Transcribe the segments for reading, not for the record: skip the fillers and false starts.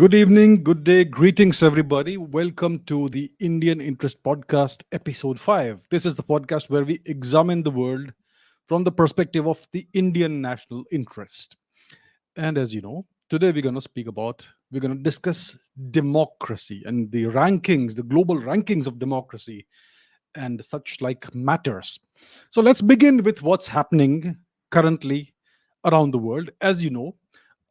Good evening, good day, greetings, everybody. Welcome to the Indian Interest Podcast, Episode 5. This is the podcast where we examine the world from the perspective of the Indian national interest. And as you know, today we're going to discuss democracy and the rankings, the global rankings of democracy and such like matters. So let's begin with what's happening currently around the world. As you know,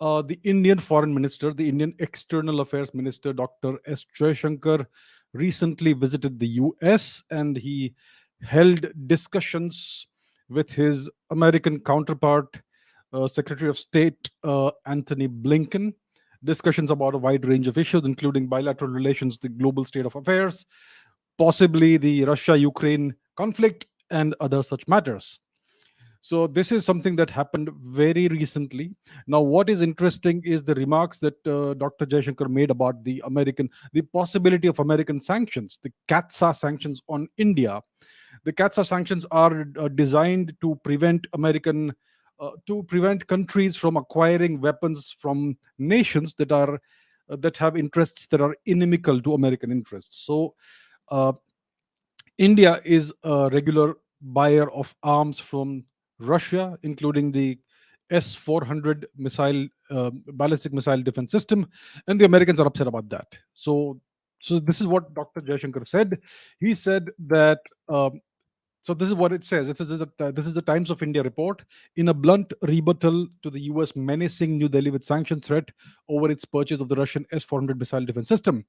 the Indian Foreign Minister, the Indian External Affairs Minister, Dr. S. Jaishankar, recently visited the US and he held discussions with his American counterpart, Secretary of State Anthony Blinken. Discussions about a wide range of issues, including bilateral relations, the global state of affairs, possibly the Russia Ukraine conflict, and other such matters. So this is something that happened very recently. Now, what is interesting is the remarks that Dr. Jaishankar made about the possibility of American sanctions, the CATSA sanctions on India. The CATSA sanctions are designed to prevent countries from acquiring weapons from nations that have interests that are inimical to American interests. So, uh, India is a regular buyer of arms from Russia, including the S-400 ballistic missile defense system, and the Americans are upset about that. So this is what Dr. Jaishankar said. He said that. So this is what it says. It says that this is the Times of India report. In a blunt rebuttal to the U.S. menacing New Delhi with sanction threat over its purchase of the Russian S-400 missile defense system,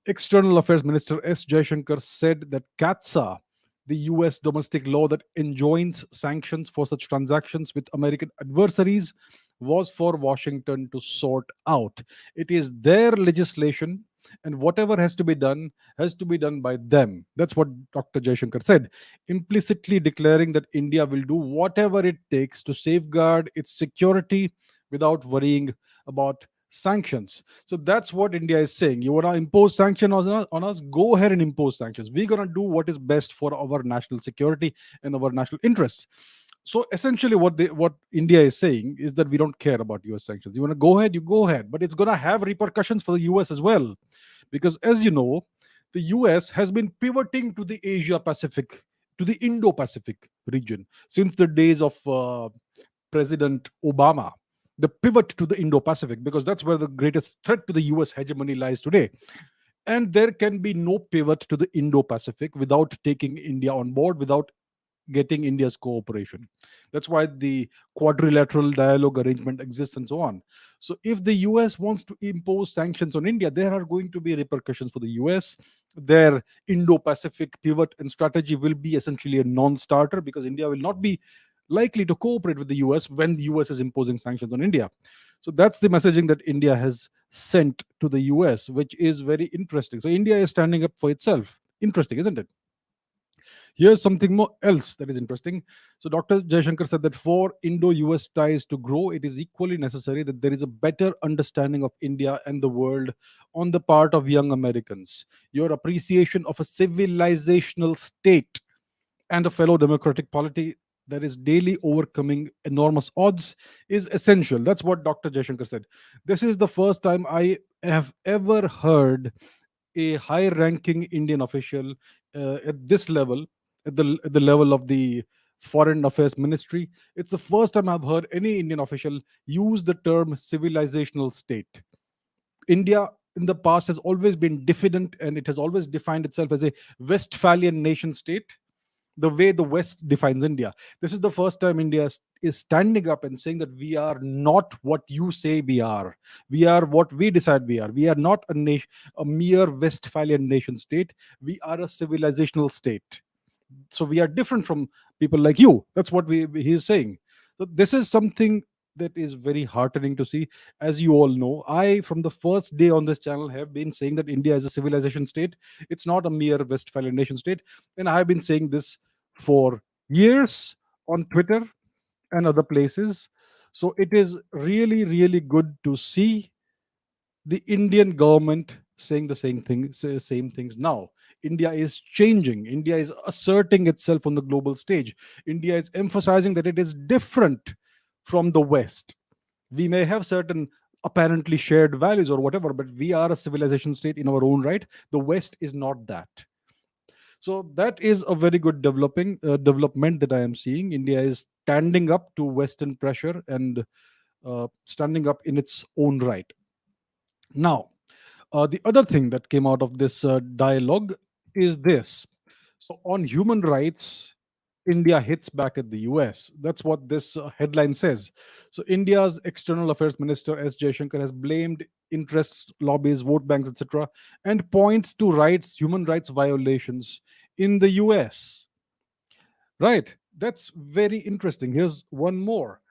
External Affairs Minister S. Jaishankar said that CATSA, the US domestic law that enjoins sanctions for such transactions with American adversaries, was for Washington to sort out. It is their legislation, and whatever has to be done by them. That's what Dr. Jaishankar said, implicitly declaring that India will do whatever it takes to safeguard its security without worrying about sanctions. So that's what India is saying. You want to impose sanctions on us? Go ahead and impose sanctions. We're going to do what is best for our national security and our national interests. So essentially, what India is saying is that we don't care about US sanctions. You want to go ahead, you go ahead, but it's going to have repercussions for the US as well, because as you know, the US has been pivoting to the Asia Pacific, to the Indo Pacific region since the days of President Obama, the pivot to the Indo Pacific, because that's where the greatest threat to the US hegemony lies today. And there can be no pivot to the Indo Pacific without taking India on board, without getting India's cooperation. That's why the quadrilateral dialogue arrangement exists and so on. So, if the US wants to impose sanctions on India, there are going to be repercussions for the US. Their Indo Pacific pivot and strategy will be essentially a non starter, because India will not be likely to cooperate with the US when the US is imposing sanctions on India. So, that's the messaging that India has sent to the US, which is very interesting. So, India is standing up for itself. Interesting, isn't it? Here's something more else that is interesting. So Dr. Jaishankar said that for Indo-US ties to grow, it is equally necessary that there is a better understanding of India and the world on the part of young Americans. Your appreciation of a civilizational state and a fellow democratic polity that is daily overcoming enormous odds is essential. That's what Dr. Jaishankar said. This is the first time I have ever heard a high ranking Indian official at this level, at the level of the Foreign Affairs Ministry. It's the first time I've heard any Indian official use the term civilizational state. India in the past has always been diffident, and it has always defined itself as a Westphalian nation state, the way the West defines India. This is the first time India is standing up and saying that we are not what you say we are. We are what we decide we are. We are not a mere Westphalian nation state. We are a civilizational state. So we are different from people like you. That's what he is saying. So this is something that is very heartening to see. As you all know, I from the first day on this channel have been saying that India is a civilization state. It's not a mere Westphalian nation state, and I have been saying this for years on Twitter and other places. So it is really, really good to see the Indian government saying the same things now. India is changing. India is asserting itself on the global stage. India is emphasizing that it is different from the West. We may have certain apparently shared values or whatever, but we are a civilization state in our own right. The West is not that. So that is a very good development that I am seeing. India is standing up to Western pressure and standing up in its own right. Now, the other thing that came out of this dialogue is this. So, on human rights, India hits back at the US. That's what this headline says. So, India's External Affairs Minister S. Jaishankar has blamed interests, lobbies, vote banks, etc., and points to human rights violations in the US. Right? That's very interesting. Here's one more.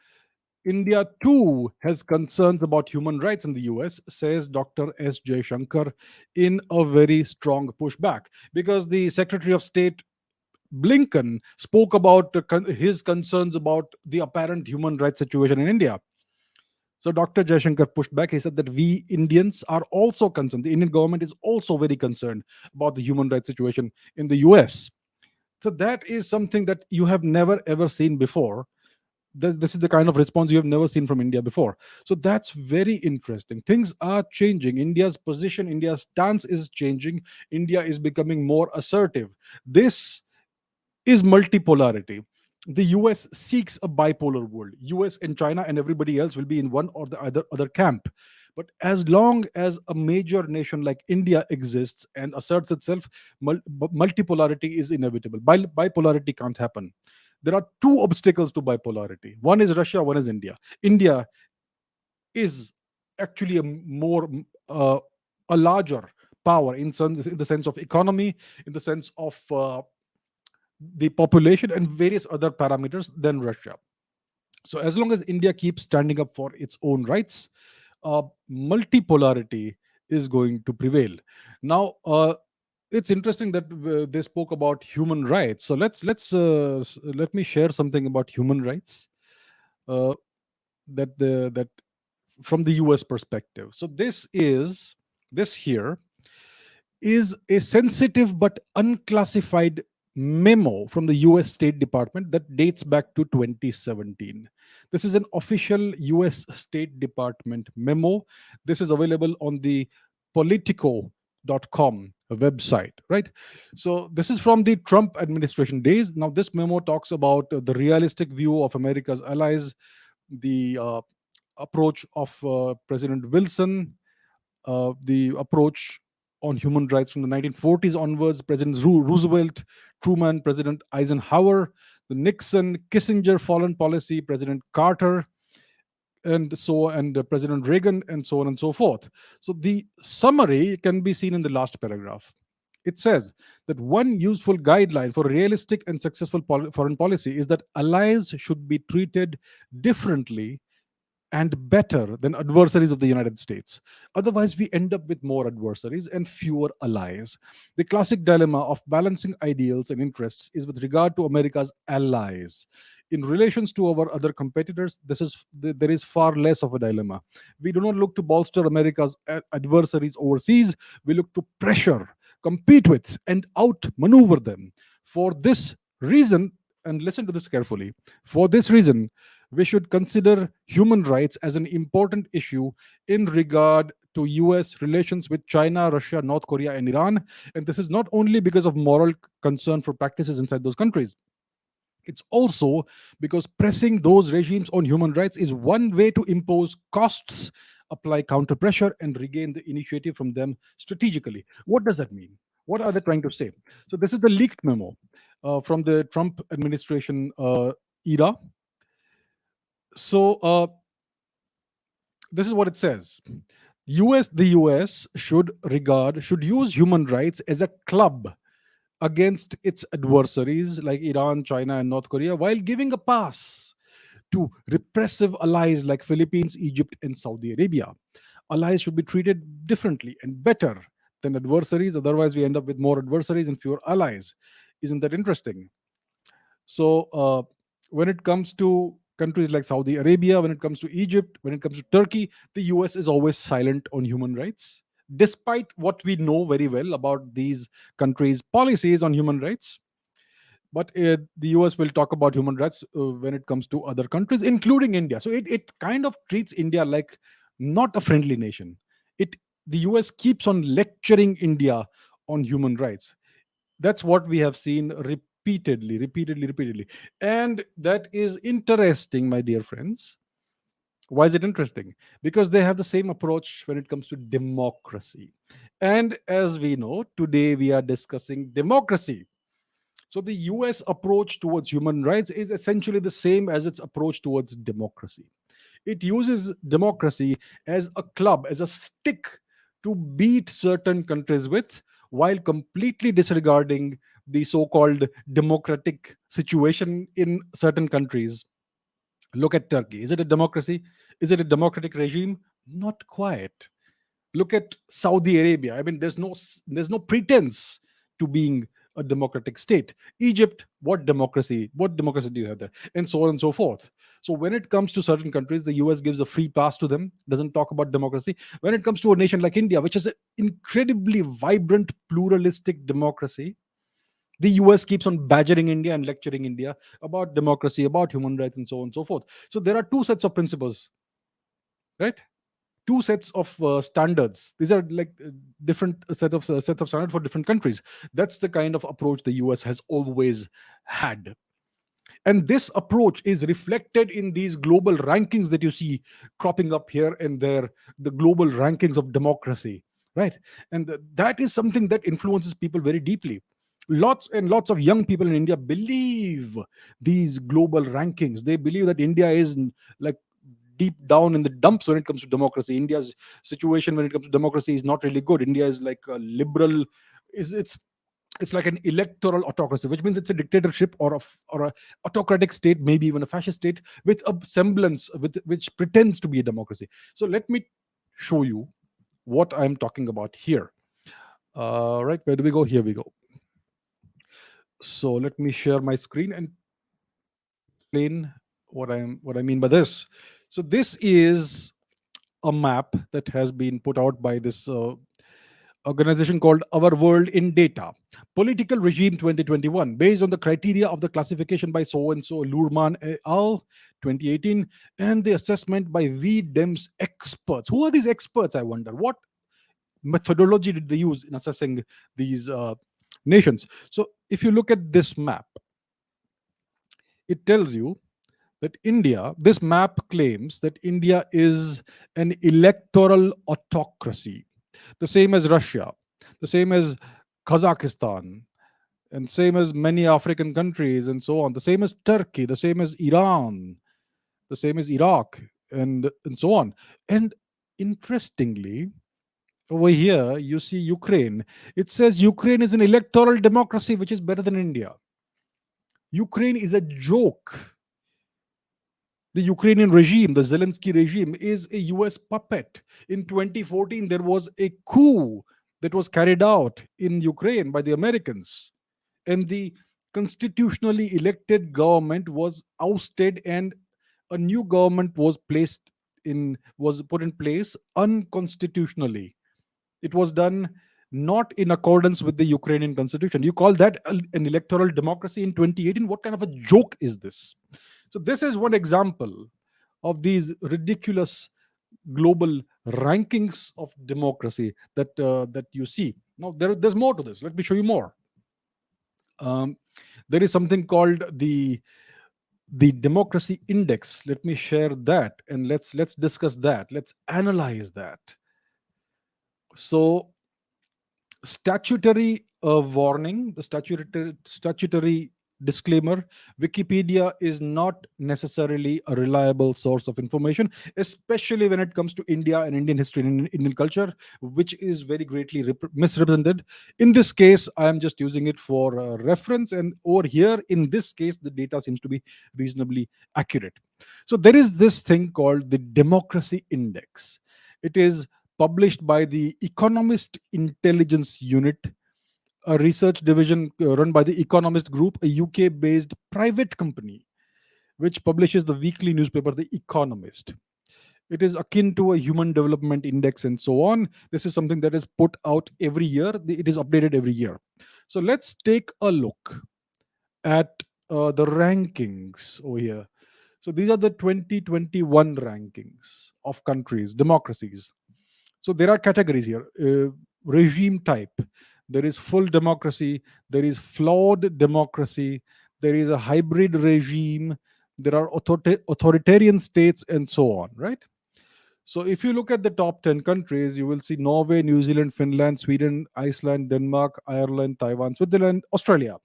India too has concerns about human rights in the US, says Dr. S. Jaishankar in a very strong pushback. Because the Secretary of State Blinken spoke about his concerns about the apparent human rights situation in India. So Dr. Jaishankar pushed back. He said that we Indians are also concerned. The Indian government is also very concerned about the human rights situation in the US. So that is something that you have never ever seen before. This is the kind of response you have never seen from India before. So that's very interesting. Things are changing. India's position, India's stance is changing. India is becoming more assertive. This is multipolarity. The US seeks a bipolar world. US and China and everybody else will be in one or the other camp. But as long as a major nation like India exists and asserts itself, multipolarity is inevitable. Bipolarity can't happen. There are two obstacles to bipolarity. One is Russia, one is India. India is actually uh, a larger power in the sense of economy, in the sense of the population and various other parameters than Russia. So as long as India keeps standing up for its own rights, uh, multipolarity is going to prevail. Now, it's interesting that they spoke about human rights. So let me share something about human rights uh, that from the US perspective. So this here is a sensitive but unclassified memo from the US State Department that dates back to 2017. This is an official US State Department memo. This is available on the politico.com website, right? So this is from the Trump administration days. Now this memo talks about the realistic view of America's allies, the approach of President Wilson, the approach on human rights from the 1940s onwards, Presidents Roosevelt, Truman, President Eisenhower, the Nixon, Kissinger foreign policy, President Carter, and President Reagan, and so on and so forth. So the summary can be seen in the last paragraph. It says that one useful guideline for realistic and successful foreign policy is that allies should be treated differently and better than adversaries of the United States. Otherwise, we end up with more adversaries and fewer allies. The classic dilemma of balancing ideals and interests is with regard to America's allies. In relations to our other competitors, there is far less of a dilemma. We do not look to bolster America's adversaries overseas. We look to pressure, compete with, and outmaneuver them. For this reason, and listen to this carefully, for this reason, we should consider human rights as an important issue in regard to US relations with China, Russia, North Korea, and Iran. And this is not only because of moral concern for practices inside those countries. It's also because pressing those regimes on human rights is one way to impose costs, apply counter pressure, and regain the initiative from them strategically. What does that mean? What are they trying to say? So, this is the leaked memo from the Trump administration era. So, this is what it says. The US should use human rights as a club against its adversaries like Iran, China, and North Korea, while giving a pass to repressive allies like Philippines, Egypt, and Saudi Arabia. Allies should be treated differently and better than adversaries. Otherwise, we end up with more adversaries and fewer allies. Isn't that interesting? So, when it comes to countries like Saudi Arabia, when it comes to Egypt, when it comes to Turkey, the US is always silent on human rights, despite what we know very well about these countries' policies on human rights. But the US will talk about human rights when it comes to other countries, including India. So it kind of treats India like not a friendly nation. It The US keeps on lecturing India on human rights. That's what we have seen repeatedly. And that is interesting, my dear friends. Why is it interesting? Because they have the same approach when it comes to democracy. And as we know, today we are discussing democracy. So the US approach towards human rights is essentially the same as its approach towards democracy. It uses democracy as a club, as a stick to beat certain countries with, while completely disregarding the so called democratic situation in certain countries. Look at Turkey. Is it a democracy? Is it a democratic regime? Not quite. Look at Saudi Arabia. I mean, there's no pretense to being a democratic state. Egypt, what democracy do you have there? And so on and so forth. So when it comes to certain countries, the US gives a free pass to them, doesn't talk about democracy. When it comes to a nation like India, which is an incredibly vibrant pluralistic democracy, the US keeps on badgering India and lecturing India about democracy, about human rights, and so on and so forth. So there are two sets of principles, right? Two sets of standards. These are like different set of standards for different countries. That's the kind of approach the US has always had. And this approach is reflected in these global rankings that you see cropping up here and there, the global rankings of democracy, right? And that is something that influences people very deeply. Lots and lots of young people in India believe these global rankings. They believe that India is like deep down in the dumps when it comes to democracy. India's situation when it comes to democracy is not really good. India is like a liberal, is it's like an electoral autocracy, which means it's a dictatorship or a autocratic state, maybe even a fascist state with a semblance with which pretends to be a democracy. So let me show you what I'm talking about here. Right, where do we go? Here we go. So let me share my screen and explain what I mean by this. So this is a map that has been put out by this organization called Our World in Data. Political Regime 2021, based on the criteria of the classification by so and so Lurman et al. 2018, and the assessment by VDEM's experts. Who are these experts, I wonder? What methodology did they use in assessing these nations? So if you look at this map, it tells you that this map claims that India is an electoral autocracy, the same as Russia, the same as Kazakhstan, and same as many African countries, and so on, the same as Turkey, the same as Iran, the same as Iraq, and so on. And interestingly, over here you see Ukraine. It says Ukraine is an electoral democracy, which is better than India. Ukraine is a joke. The Ukrainian regime, the Zelensky regime, is a US puppet. In 2014, there was a coup that was carried out in Ukraine by the Americans, and the constitutionally elected government was ousted, and a new government was put in place unconstitutionally. It was done not in accordance with the Ukrainian constitution. You call that an electoral democracy in 2018? What kind of a joke is this? So this is one example of these ridiculous global rankings of democracy that you see. Now there's more to this. Let me show you more. Um, there is something called the democracy index. Let me share that, and let's discuss that. Let's analyze that. So statutory warning, the statutory disclaimer: Wikipedia is not necessarily a reliable source of information, especially when it comes to India and Indian history and Indian culture, which is very greatly misrepresented. In this case, I am just using it for reference, and over here in this case the data seems to be reasonably accurate. So there is this thing called the democracy index. It is published by the Economist Intelligence Unit, a research division run by the Economist Group, a UK based private company which publishes the weekly newspaper, The Economist. It is akin to a human development index and so on. This is something that is put out every year, it is updated every year. So let's take a look at the rankings over here. So these are the 2021 rankings of countries, democracies. So there are categories here. Regime type. There is full democracy. There is flawed democracy. There is a hybrid regime. There are authoritarian states, and so on. Right. So if you look at the top 10 countries, you will see Norway, New Zealand, Finland, Sweden, Iceland, Denmark, Ireland, Taiwan, Switzerland, Australia.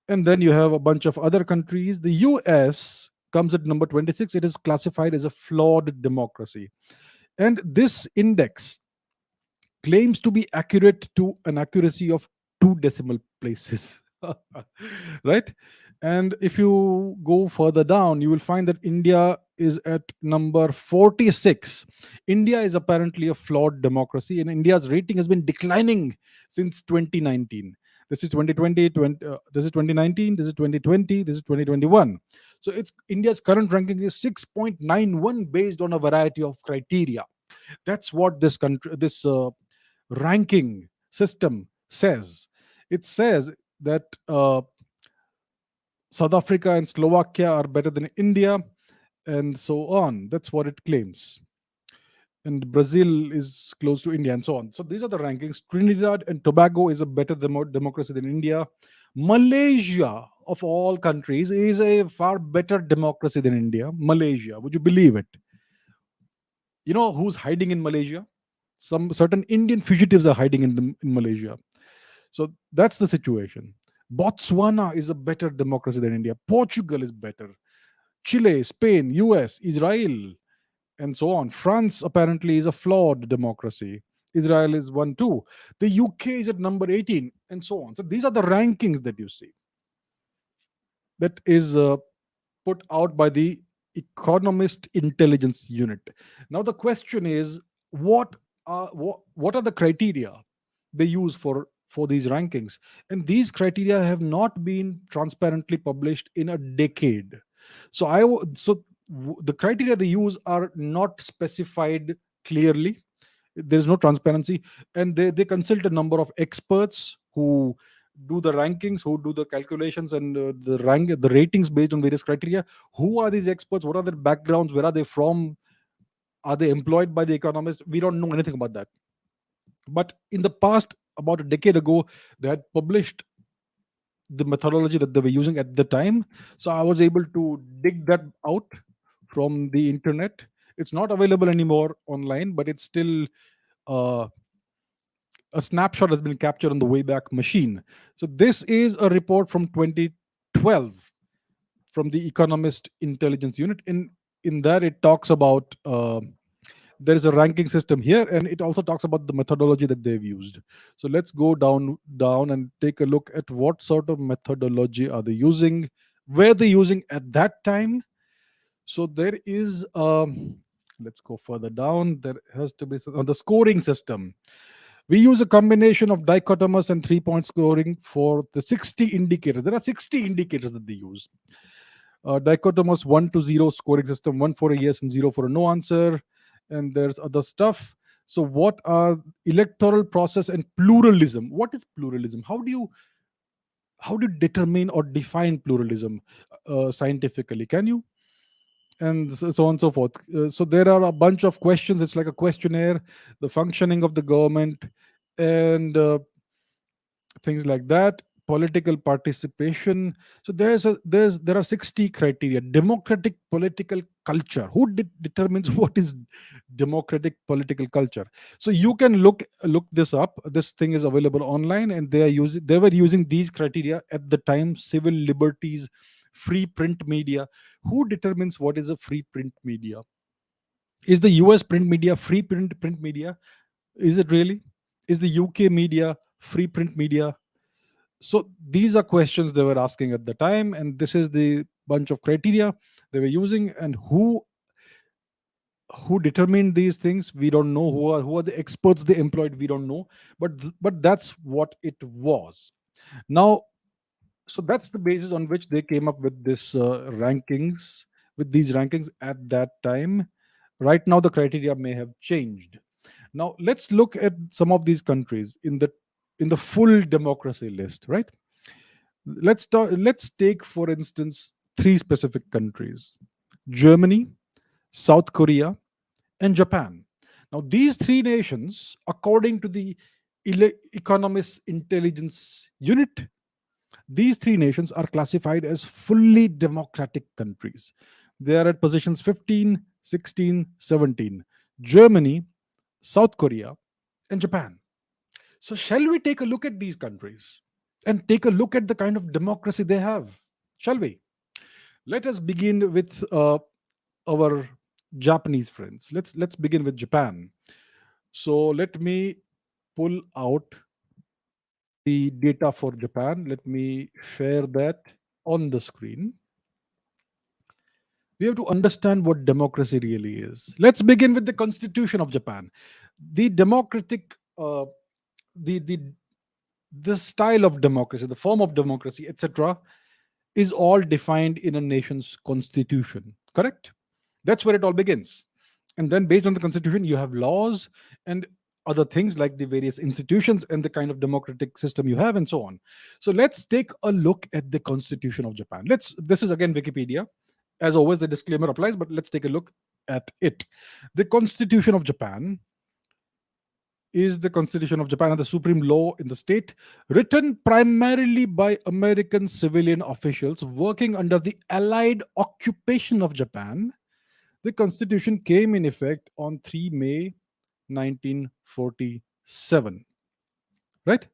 And then you have a bunch of other countries. The US comes at number 26. It is classified as a flawed democracy. And this index claims to be accurate to an accuracy of two decimal places. Right? And if you go further down, you will find that India is at number 46. India is apparently a flawed democracy, and India's rating has been declining since 2019. This is 2020, this is 2019, this is 2020, this is 2021. So it's India's current ranking is 6.91 based on a variety of criteria. That's what this ranking system says. It says that South Africa and Slovakia are better than India, and so on. That's what it claims. And Brazil is close to India, and so on. So these are the rankings. Trinidad and Tobago is a better democracy than India. Malaysia, of all countries, is a far better democracy than India. Malaysia, would you believe it? You know who's hiding in Malaysia? Some certain Indian fugitives are hiding in Malaysia. So that's the situation. Botswana is a better democracy than India. Portugal is better. Chile, Spain, US, Israel, and so on. France apparently is a flawed democracy. Israel is one too. The UK is at number 18, and so on. So these are the rankings that you see. That is put out by the Economist Intelligence Unit. Now the question is, what are the criteria they use for these rankings? And these criteria have not been transparently published in a decade. So the criteria they use are not specified clearly. There's no transparency, and they consult a number of experts who do the rankings, who do the calculations, and the ratings based on various criteria. Who are these experts? What are their backgrounds? Where are they from? Are they employed by the economist? We don't know anything about that. But in the past, about a decade ago, they had published the methodology that they were using at the time. So I was able to dig that out from the internet. It's not available anymore online, but it's still uh, a snapshot has been captured on the Wayback Machine. So this is a report from 2012 from the Economist Intelligence Unit. In that, it talks about there is a ranking system here, and it also talks about the methodology that they've used. So let's go down and take a look at what sort of methodology are they using, were they using at that time. So there is let's go further down. There has to be on the scoring system. We use a combination of dichotomous and 3-point scoring for the 60 indicators. There are 60 indicators that they use. Dichotomous 1 to 0 scoring system, 1 for a yes and 0 for a no answer. And there's other stuff. So what are electoral process and pluralism? What is pluralism? How do you determine or define pluralism scientifically? Can you? And so on and so forth. So there are a bunch of questions. It's like a questionnaire, the functioning of the government, and things like that. Political participation. So there are 60 criteria. Democratic political culture. Who determines what is democratic political culture? So you can look this up. This thing is available online, and they were using these criteria at the time. Civil liberties, free print media. Who determines what is a free print media? Is the US print media free print media? Is it really? Is the UK media free print media? So these are questions they were asking at the time, and this is the bunch of criteria they were using. And who determined these things, we don't know. Who are the experts they employed, we don't know. But that's what it was. Now, so that's the basis on which they came up with this rankings, with these rankings at that time. Right now the criteria may have changed. Now let's look at some of these countries in the full democracy list, right? Let's take for instance three specific countries. Germany, South Korea, and Japan. Now, these three nations, according to the Economist Intelligence Unit, these three nations are classified as fully democratic countries. They are at positions 15, 16, 17. Germany, South Korea, and Japan. So, shall we take a look at these countries and take a look at the kind of democracy they have? Shall we? Let us begin with our Japanese friends. Let's begin with Japan. So let me pull out the data for Japan. Let me share that on the screen. We have to understand what democracy really is. Let's begin with the Constitution of Japan. The democratic, the the style of democracy, the form of democracy, etc., is all defined in a nation's constitution. Correct? That's where it all begins. And then, based on the constitution, you have laws and other things like the various institutions and the kind of democratic system you have, and so on. So, let's take a look at the constitution of Japan. This is again Wikipedia. As always, the disclaimer applies, but let's take a look at it. The constitution of Japan is the Constitution of Japan and the supreme law in the state, written primarily by American civilian officials working under the Allied occupation of Japan. The Constitution came in effect on 3 May 1947. Right?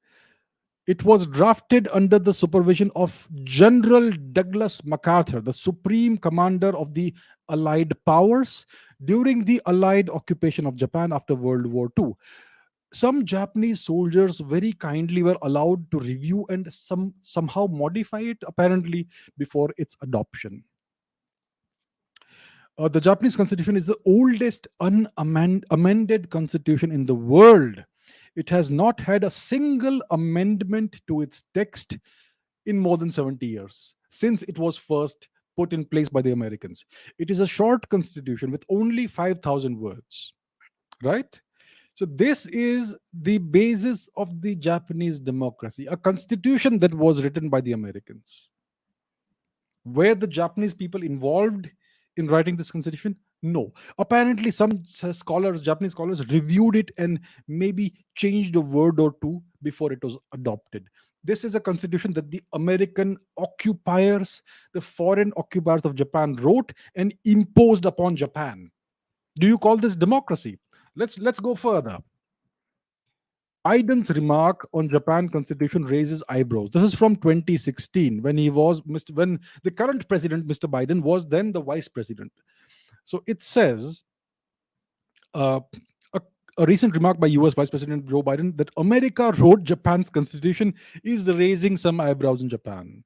It was drafted under the supervision of General Douglas MacArthur, the supreme commander of the Allied powers during the Allied occupation of Japan after World War II. Some Japanese soldiers very kindly were allowed to review and somehow modify it, apparently, before its adoption. The Japanese constitution is the oldest unamended constitution in the world. It has not had a single amendment to its text in more than 70 years, since it was first put in place by the Americans. It is a short constitution with only 5,000 words, right? So, this is the basis of the Japanese democracy, a constitution that was written by the Americans. Were the Japanese people involved in writing this constitution? No. Apparently, some scholars, Japanese scholars, reviewed it and maybe changed a word or two before it was adopted. This is a constitution that the American occupiers, the foreign occupiers of Japan, wrote and imposed upon Japan. Do you call this democracy? Let's go further. Biden's remark on Japan constitution raises eyebrows. This is from 2016 when when the current president, Mr. Biden, was then the vice president. So it says uh, a, a recent remark by US Vice President Joe Biden that America wrote Japan's constitution is raising some eyebrows in Japan.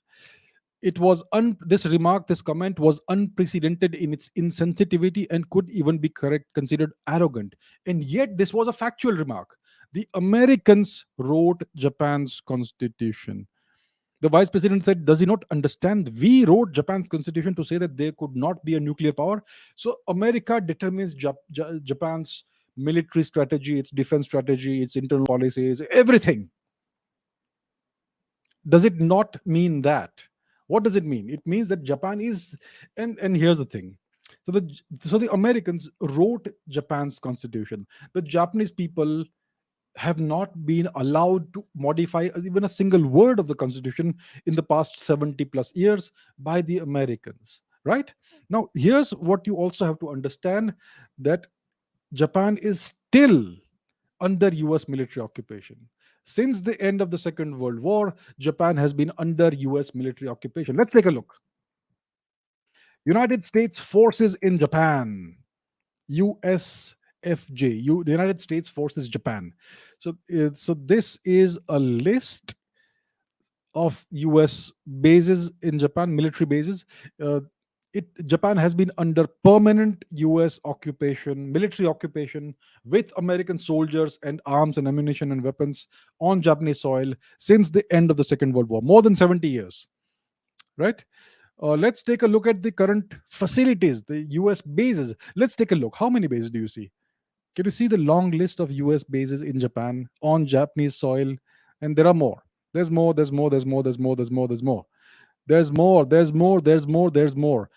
This remark, this comment was unprecedented in its insensitivity and could even be considered arrogant. And yet this was a factual remark. The Americans wrote Japan's constitution. The vice president said, does he not understand? We wrote Japan's constitution to say that there could not be a nuclear power. So America determines Japan's military strategy, its defense strategy, its internal policies, everything. Does it not mean that? What does it mean? It means that Japan is, and here's the thing. So the Americans wrote Japan's constitution. The Japanese people have not been allowed to modify even a single word of the constitution in the past 70 plus years by the Americans. Right? Now, here's what you also have to understand, that Japan is still under US military occupation. Since the end of the Second World War, Japan has been under US military occupation. Let's take a look. United States forces in Japan. USFJ, the United States Forces Japan. So this is a list of US bases in Japan, military bases. Uh, Japan has been under permanent US occupation, military occupation, with American soldiers and arms and ammunition and weapons on Japanese soil since the end of the Second World War, more than 70 years. Right? Let's take a look at the current facilities, the US bases. Let's take a look. How many bases do you see? Can you see the long list of US bases in Japan on Japanese soil? And there are more. There's more, there's more, there's more, there's more, there's more, there's more. There's more, there's more, there's more, there's more.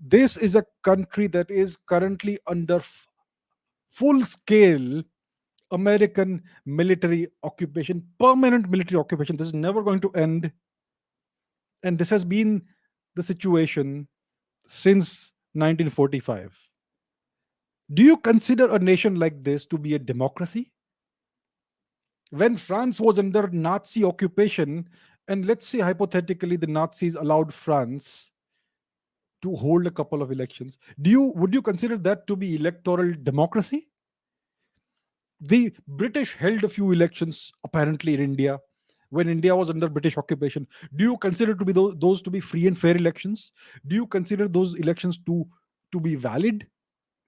This is a country that is currently under full scale American military occupation, permanent military occupation. This is never going to end. And this has been the situation since 1945. Do you consider a nation like this to be a democracy? When France was under Nazi occupation, and let's say hypothetically the Nazis allowed France to hold a couple of elections, would you consider that to be electoral democracy? The British held a few elections apparently in India when India was under British occupation. Do you consider to be those to be free and fair elections? Do you consider those elections to be valid?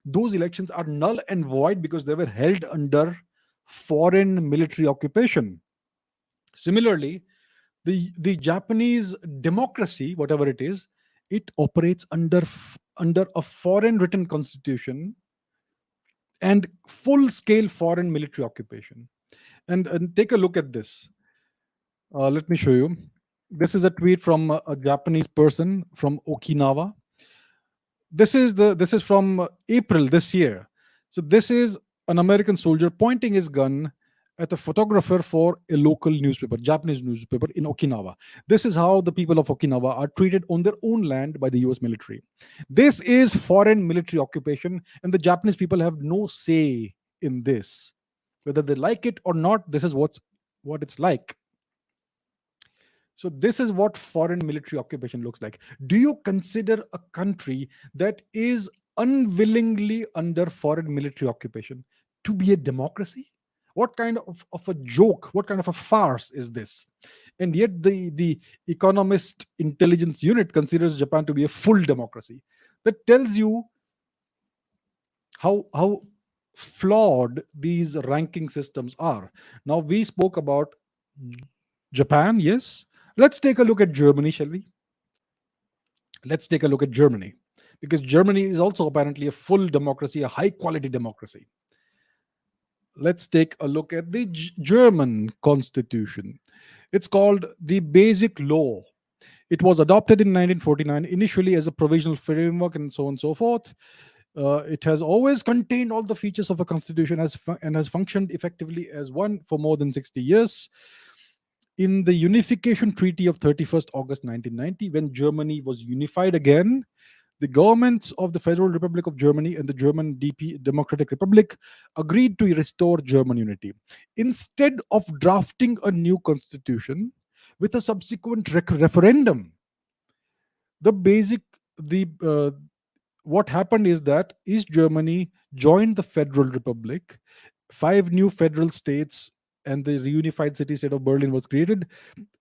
Those elections are null and void because they were held under foreign military occupation. Similarly, the Japanese democracy, whatever it is, it operates under a foreign written constitution and full scale foreign military occupation. And take a look at this. Let me show you. This is a tweet from a Japanese person from Okinawa. This is from April this year. So this is an American soldier pointing his gun at a photographer for a local newspaper, Japanese newspaper in Okinawa. This is how the people of Okinawa are treated on their own land by the US military. This is foreign military occupation, and the Japanese people have no say in this. Whether they like it or not, this is what it's like. So this is what foreign military occupation looks like. Do you consider a country that is unwillingly under foreign military occupation to be a democracy? What kind of a joke, what kind of a farce is this? And yet the Economist Intelligence Unit considers Japan to be a full democracy. That tells you how flawed these ranking systems are. Now we spoke about Japan, yes. Let's take a look at Germany, shall we? Let's take a look at Germany, because Germany is also apparently a full democracy, a high quality democracy. Let's take a look at the German constitution. It's called the Basic Law. It was adopted in 1949, initially as a provisional framework and so on and so forth. It has always contained all the features of a constitution and has functioned effectively as one for more than 60 years. In the Unification Treaty of 31st August 1990, when Germany was unified again, the governments of the Federal Republic of Germany and the German Democratic Republic agreed to restore German unity. Instead of drafting a new constitution with a subsequent referendum, the basic the what happened is that East Germany joined the Federal Republic. 5 new federal states and the reunified city state of Berlin was created,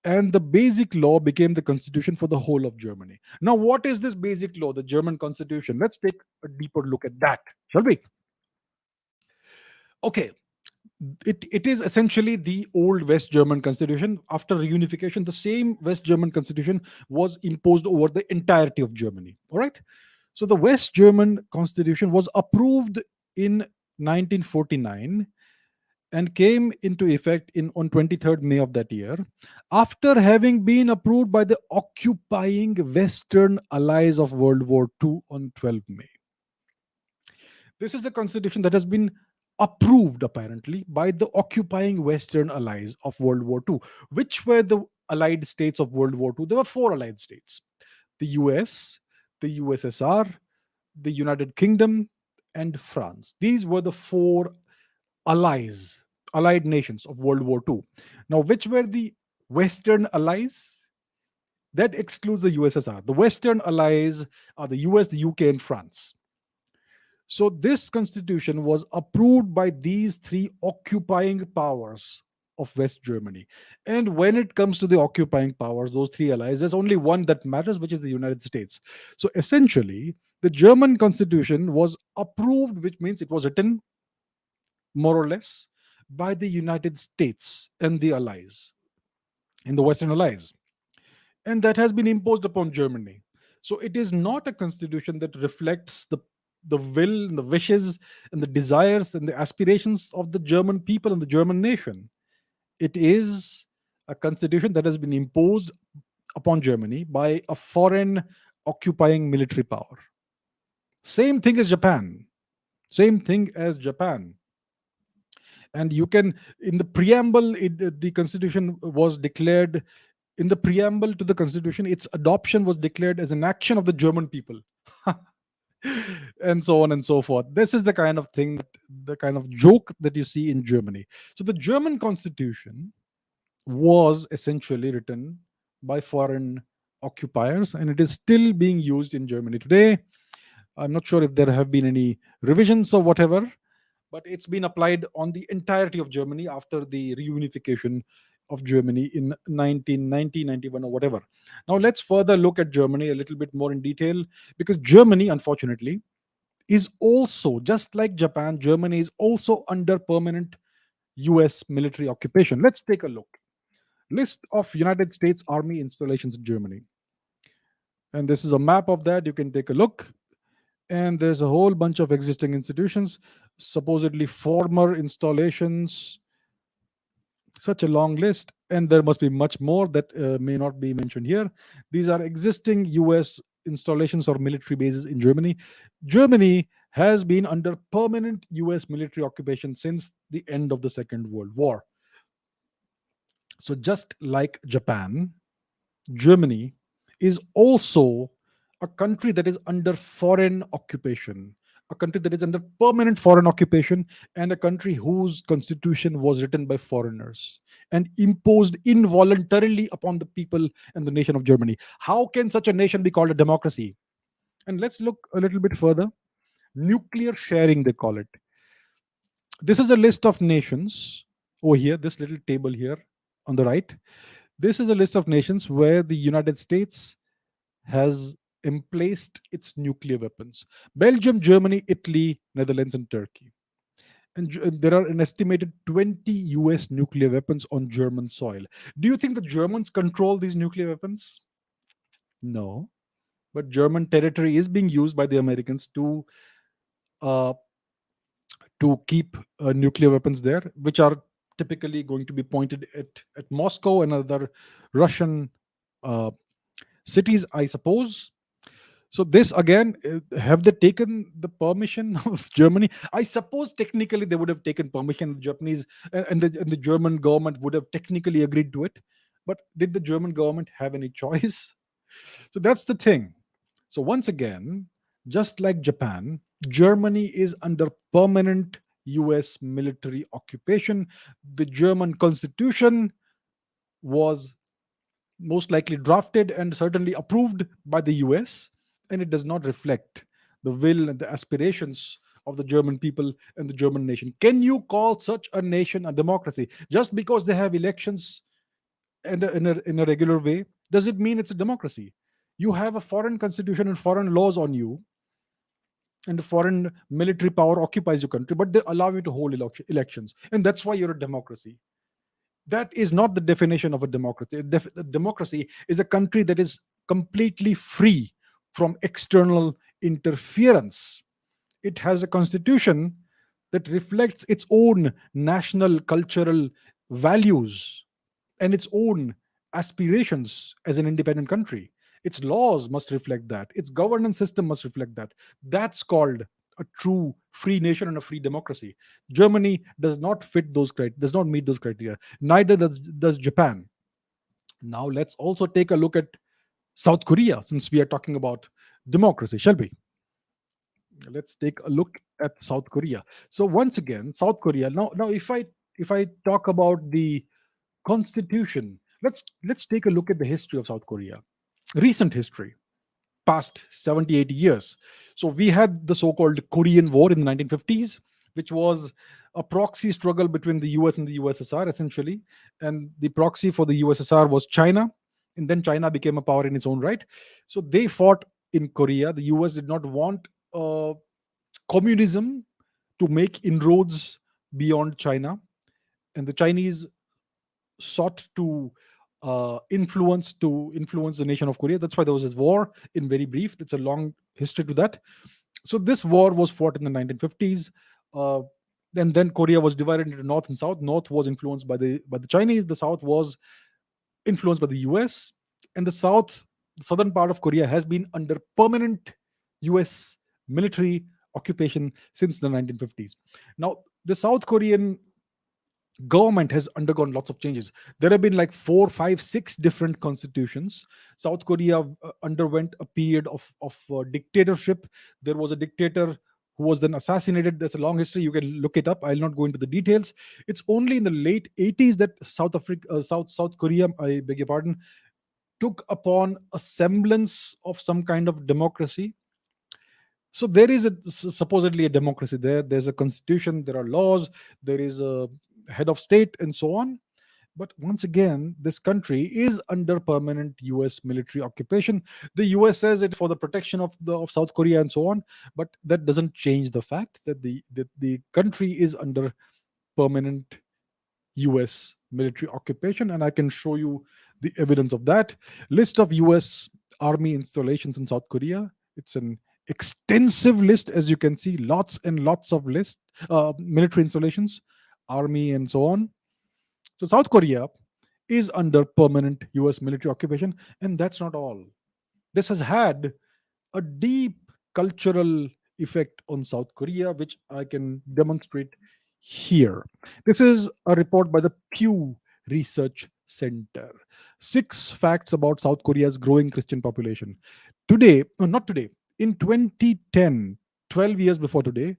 and the basic law became the constitution for the whole of Germany. Now, what is this basic law, the German constitution? Let's take a deeper look at that, shall we? Okay, it is essentially the old West German constitution. After reunification, the same West German constitution was imposed over the entirety of Germany. All right. So the West German constitution was approved in 1949 and came into effect on 23rd May of that year, after having been approved by the occupying Western allies of World War II on 12th May. This is a constitution that has been approved apparently by the occupying Western allies of World War II. Which were the allied states of World War II? There were 4 allied states: the US, the USSR, the United Kingdom, and France. These were the 4 allied nations of World War II. Now, which were the Western allies? That excludes the USSR. The Western allies are the US, the UK, and France. So this constitution was approved by these 3 occupying powers of West Germany. And when it comes to the occupying powers, those 3 allies, there's only one that matters, which is the United States. So essentially, the German constitution was approved, which means it was written more or less by the United States and the allies, in the Western allies. And that has been imposed upon Germany. So it is not a constitution that reflects the will and the wishes and the desires and the aspirations of the German people and the German nation. It is a constitution that has been imposed upon Germany by a foreign occupying military power. Same thing as Japan. Same thing as Japan. And you can, in the preamble, the constitution was declared, in the preamble to the constitution, its adoption was declared as an action of the German people. And so on and so forth. This is the kind of thing, the kind of joke that you see in Germany. So the German constitution was essentially written by foreign occupiers, and it is still being used in Germany today. I'm not sure if there have been any revisions or whatever, but it's been applied on the entirety of Germany after the reunification of Germany in 1990, 91, or whatever. Now, let's further look at Germany a little bit more in detail, because Germany, unfortunately, is also, just like Japan, Germany is also under permanent US military occupation. Let's take a look. List of United States Army installations in Germany. And this is a map of that. You can take a look. And there's a whole bunch of existing institutions, supposedly former installations, such a long list. And there must be much more that may not be mentioned here. These are existing US installations or military bases in Germany. Germany has been under permanent US military occupation since the end of the Second World War. So, just like Japan, Germany is also a country that is under foreign occupation, a country that is under permanent foreign occupation, and a country whose constitution was written by foreigners and imposed involuntarily upon the people and the nation of Germany. How can such a nation be called a democracy? And let's look a little bit further. Nuclear sharing, they call it. This is a list of nations over here, this little table here on the right. This is a list of nations where the United States has emplaced its nuclear weapons: Belgium, Germany, Italy, Netherlands, and Turkey. And there are an estimated 20 US nuclear weapons on German soil. Do you think the Germans control these nuclear weapons? No. But German territory is being used by the Americans uh, to keep nuclear weapons there, which are typically going to be pointed at Moscow and other Russian uh, cities, I suppose. So this again, have they taken the permission of Germany? I suppose technically they would have taken permission. The Japanese and the German government would have technically agreed to it. But did the German government have any choice? So that's the thing. So once again, just like Japan, Germany is under permanent US military occupation. The German constitution was most likely drafted and certainly approved by the US, and it does not reflect the will and the aspirations of the German people and the German nation. Can you call such a nation a democracy just because they have elections in a regular way? Does it mean it's a democracy? You have a foreign constitution and foreign laws on you, and the foreign military power occupies your country, but they allow you to hold elections, and that's why you're a democracy. That is not the definition of a democracy. A democracy is a country that is completely free from external interference. It has a constitution that reflects its own national cultural values and its own aspirations as an independent country. Its laws must reflect that. Its governance system must reflect that. That's called a true free nation and a free democracy. Germany does not fit those criteria, does not meet those criteria. Neither does Japan. Now let's also take a look at South Korea, since we are talking about democracy, shall we? Let's take a look at South Korea. So once again, South Korea. Now, if I talk about the constitution, let's take a look at the history of South Korea, recent history, past 70, 80 years. So we had the so-called Korean War in the 1950s, which was a proxy struggle between the US and the USSR, essentially. And the proxy for the USSR was China, and then China became a power in its own right. So they fought in Korea. The US did not want communism to make inroads beyond China, and the Chinese sought to influence the nation of Korea. That's why there was this war. In very brief, it's a long history to that. So this war was fought in the 1950s. Uh, and then Korea was divided into North and South. North was influenced by the Chinese. The South was influenced by the US, and the southern part of Korea has been under permanent US military occupation since the 1950s. Now, the South Korean government has undergone lots of changes. There have been like four, five, six different constitutions. South Korea underwent a period of dictatorship. There was a dictator who was then assassinated. There's a long history. You can look it up. I'll not go into the details. It's only in the late 80s that South Korea, I beg your pardon, took upon a semblance of some kind of democracy. So there is supposedly a democracy there. There's a constitution, there are laws, there is a head of state, and so on. But once again, this country is under permanent US military occupation. The US says it for the protection of South Korea and so on, but that doesn't change the fact that the country is under permanent US military occupation, and I can show you the evidence of that. List of US army installations in South Korea. It's an extensive list, as you can see, lots and lots of military installations, army, and so on. So South Korea is under permanent US military occupation, and that's not all. This has had a deep cultural effect on South Korea, which I can demonstrate here. This is a report by the Pew Research Center. 6 facts about South Korea's growing Christian population. Today, no, not today, in 2010, 12 years before today,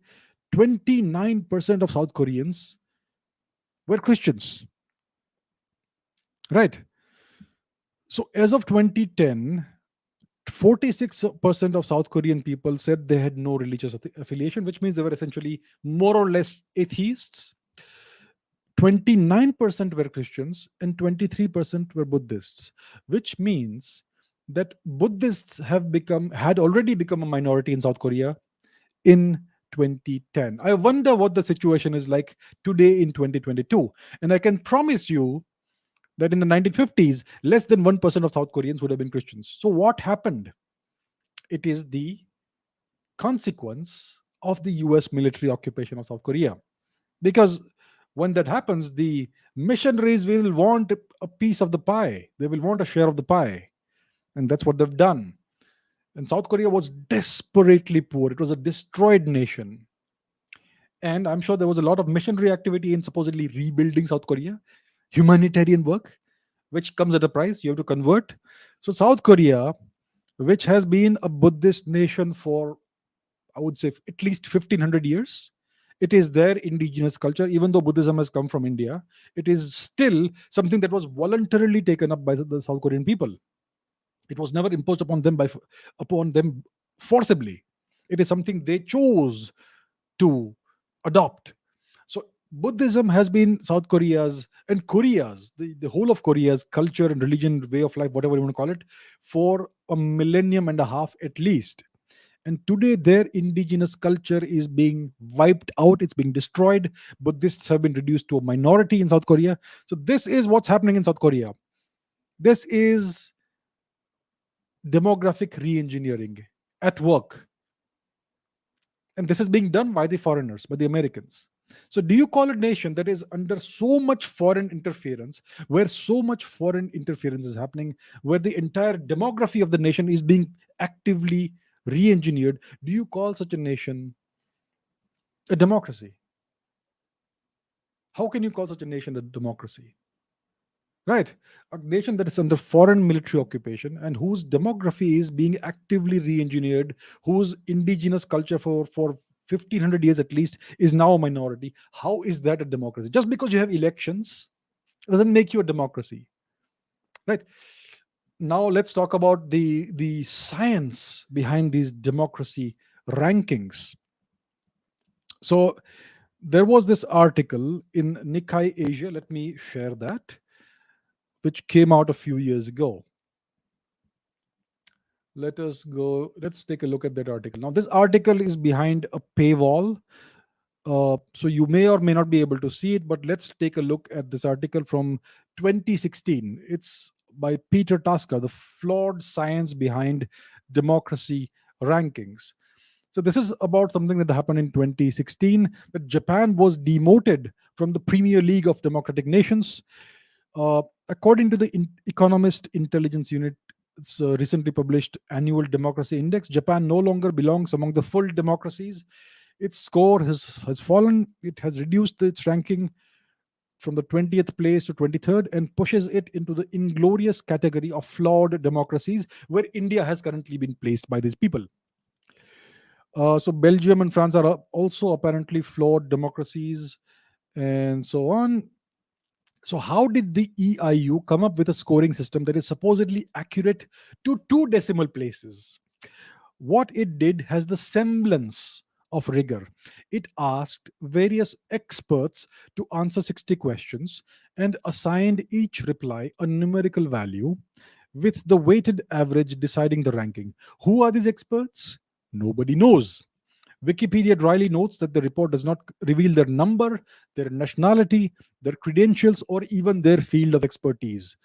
29% of South Koreans were Christians. Right. So as of 2010, 46% of South Korean people said they had no religious affiliation, which means they were essentially more or less atheists. 29% were Christians and 23% were Buddhists, which means that Buddhists had already become a minority in South Korea in 2010. I wonder what the situation is like today in 2022. And I can promise you that in the 1950s, less than 1% of South Koreans would have been Christians. So what happened? It is the consequence of the US military occupation of South Korea. Because when that happens, the missionaries will want a piece of the pie. They will want a share of the pie. And that's what they've done. And South Korea was desperately poor. It was a destroyed nation. And I'm sure there was a lot of missionary activity in supposedly rebuilding South Korea, humanitarian work, which comes at a price. You have to convert. So, South Korea, which has been a Buddhist nation for, I would say, at least 1500 years, it is their indigenous culture. Even though Buddhism has come from India, it is still something that was voluntarily taken up by the South Korean people. It was never imposed upon them forcibly. It is something they chose to adopt. So Buddhism has been South Korea's and Korea's, the whole of Korea's culture and religion, way of life, whatever you want to call it, for a millennium and a half at least. And today, their indigenous culture is being wiped out, it's being destroyed. Buddhists have been reduced to a minority in South Korea. So, this is what's happening in South Korea. This is demographic re engineering at work. And this is being done by the foreigners, by the Americans. So, do you call a nation that is under so much foreign interference, where so much foreign interference is happening, where the entire demography of the nation is being actively re engineered, do you call such a nation a democracy? How can you call such a nation a democracy? Right? A nation that is under foreign military occupation and whose demography is being actively re engineered, whose indigenous culture for 1500 years at least is now a minority. How is that a democracy? Just because you have elections doesn't make you a democracy. Right? Now let's talk about the science behind these democracy rankings. So there was this article in Nikkei Asia. Let me share that, which came out a few years ago. Let's take a look at that article. Now, this article is behind a paywall, so you may or may not be able to see it, but let's take a look at this article from 2016. It's by Peter Tasker, The Flawed Science Behind Democracy Rankings. So this is about something that happened in 2016, that Japan was demoted from the Premier League of Democratic Nations. According to the Economist Intelligence Unit, its recently published annual democracy index, Japan no longer belongs among the full democracies. Its score has fallen. It has reduced its ranking from the 20th place to 23rd and pushes it into the inglorious category of flawed democracies, where India has currently been placed by these people. So Belgium and France are also apparently flawed democracies, and so on. So, how did the EIU come up with a scoring system that is supposedly accurate to two decimal places? What it did has the semblance of rigor. It asked various experts to answer 60 questions and assigned each reply a numerical value, with the weighted average deciding the ranking. Who are these experts? Nobody knows. Wikipedia dryly notes that the report does not reveal their number, their nationality, their credentials, or even their field of expertise.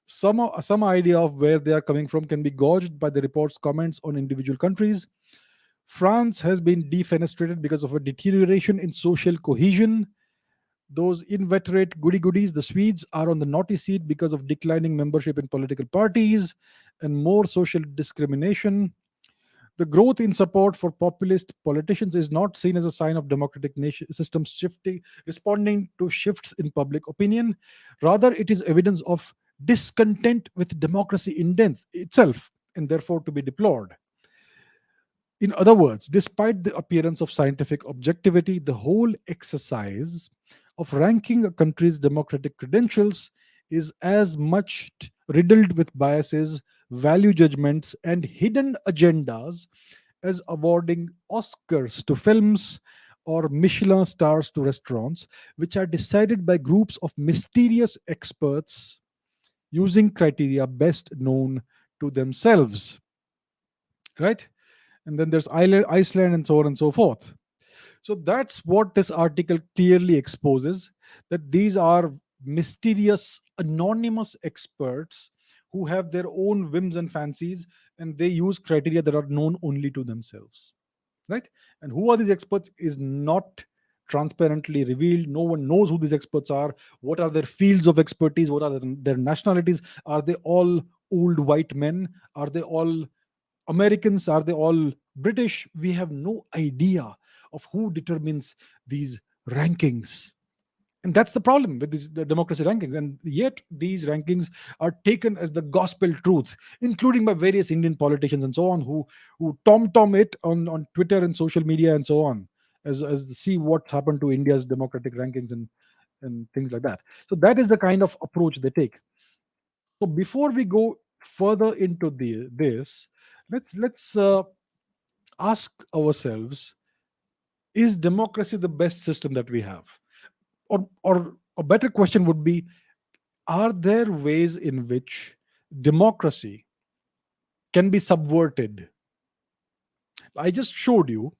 Some idea of where they are coming from can be gauged by the report's comments on individual countries. France has been defenestrated because of a deterioration in social cohesion. Those inveterate goody goodies, the Swedes, are on the naughty seat because of declining membership in political parties and more social discrimination. The growth in support for populist politicians is not seen as a sign of democratic nation systems shifting, responding to shifts in public opinion. Rather, it is evidence of discontent with democracy in itself, and therefore to be deplored. In other words, despite the appearance of scientific objectivity, the whole exercise of ranking a country's democratic credentials is as much riddled with biases, value judgments, and hidden agendas as awarding Oscars to films or Michelin stars to restaurants, which are decided by groups of mysterious experts using criteria best known to themselves. Right? And then there's Iceland and so on and so forth. So that's what this article clearly exposes, that these are mysterious, anonymous experts who have their own whims and fancies, and they use criteria that are known only to themselves. Right? And who are these experts is not transparently revealed. No one knows who these experts are. What are their fields of expertise? What are their nationalities? Are they all old white men? Are they all Americans? Are they all British? We have no idea of who determines these rankings. And that's the problem with these the democracy rankings. And yet these rankings are taken as the gospel truth, including by various Indian politicians and so on, who tom it on Twitter and social media and so on, as to see what's happened to India's democratic rankings and things like that. So that is the kind of approach they take. So before we go further into this, let's ask ourselves: is democracy the best system that we have? Or a better question would be: are there ways in which democracy can be subverted? I just showed you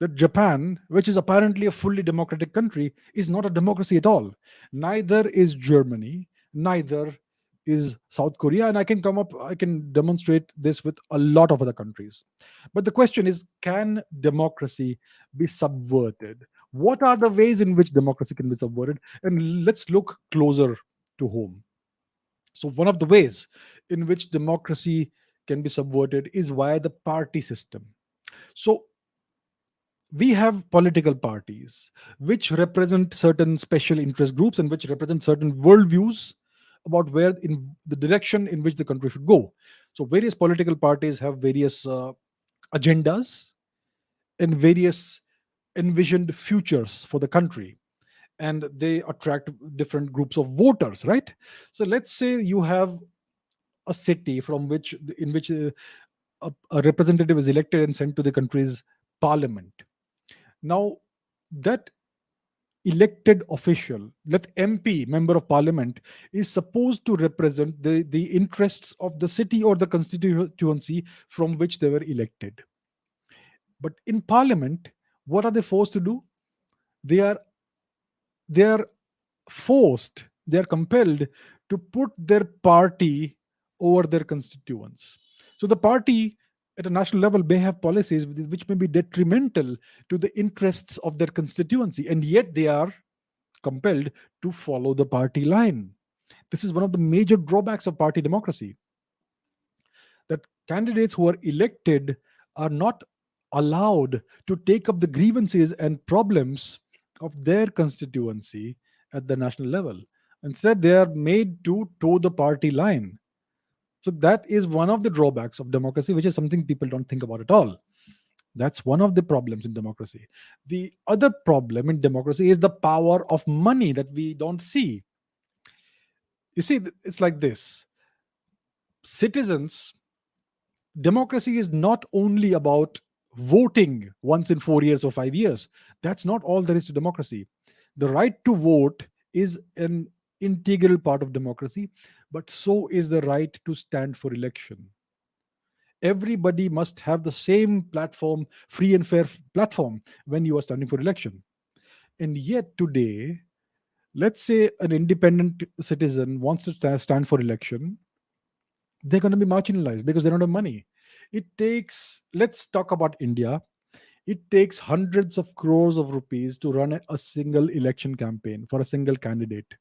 that Japan, which is apparently a fully democratic country, is not a democracy at all. Neither is Germany, neither is South Korea, and I can demonstrate this with a lot of other countries. But the question is, can democracy be subverted? What are the ways in which democracy can be subverted? And let's look closer to home. So, one of the ways in which democracy can be subverted is via the party system. So, we have political parties which represent certain special interest groups and which represent certain worldviews about where in the direction in which the country should go. So, various political parties have various agendas and various envisioned futures for the country, and they attract different groups of voters, right? So let's say you have a city from which in which a representative is elected and sent to the country's parliament. Now, that elected official, that MP, member of parliament, is supposed to represent the interests of the city or the constituency from which they were elected. But in parliament, what are they forced to do? They are they are forced, they are compelled to put their party over their constituents. So the party at a national level may have policies which may be detrimental to the interests of their constituency, and yet they are compelled to follow the party line. This is one of the major drawbacks of party democracy, that candidates who are elected are not allowed to take up the grievances and problems of their constituency at the national level. Instead, they are made to toe the party line. So that is one of the drawbacks of democracy, which is something people don't think about at all. That's one of the problems in democracy. The other problem in democracy is the power of money that we don't see. You see, it's like this: citizens, democracy is not only about voting once in 4 years or 5 years. That's not all there is to democracy. The right to vote is an integral part of democracy, but so is the right to stand for election. Everybody must have the same platform, free and fair platform, when you are standing for election. And yet today, let's say an independent citizen wants to stand for election, they're going to be marginalized because they don't have money. It takes, let's talk about India. It takes hundreds of crores of rupees to run a single election campaign for a single candidate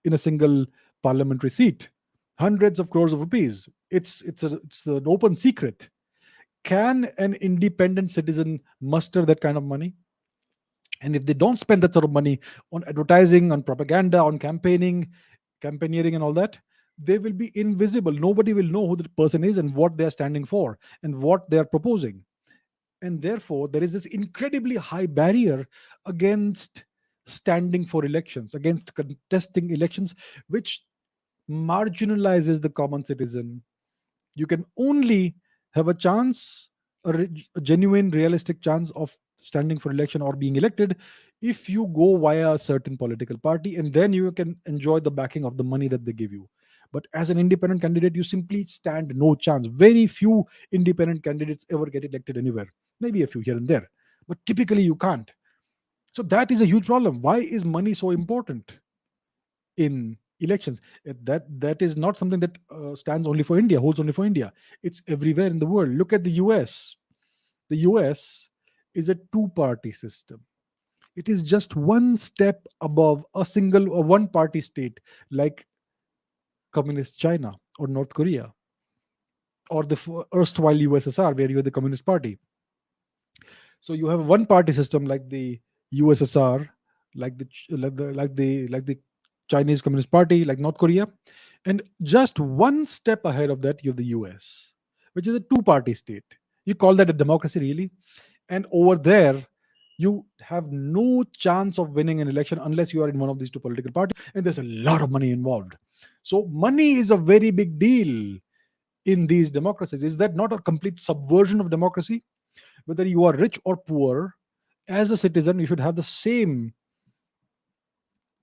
in a single parliamentary seat. Hundreds of crores of rupees. It's an open secret. Can an independent citizen muster that kind of money? And if they don't spend that sort of money on advertising, on propaganda, on campaigning and all that, they will be invisible. Nobody will know who the person is and what they are standing for and what they are proposing. And therefore, there is this incredibly high barrier against standing for elections, against contesting elections, which marginalizes the common citizen. You can only have a chance, a genuine realistic chance of standing for election or being elected, if you go via a certain political party, and then you can enjoy the backing of the money that they give you. But as an independent candidate, you simply stand no chance. Very few independent candidates ever get elected anywhere, maybe a few here and there, but typically you can't. So that is a huge problem. Why is money so important in elections? That is not something that stands only for India, holds only for India. It's everywhere in the world. Look at the US. The US is a two-party system. It is just one step above a single or one party state like communist China or North Korea, or the erstwhile USSR, where you had the Communist Party. So you have a one party system like the USSR, like the Chinese Communist Party, like North Korea, and just one step ahead of that you have the US, which is a two party state. You call that a democracy, really? And over there, you have no chance of winning an election unless you are in one of these two political parties, and there's a lot of money involved. So money is a very big deal in these democracies. Is that not a complete subversion of democracy? Whether you are rich or poor, as a citizen, you should have the same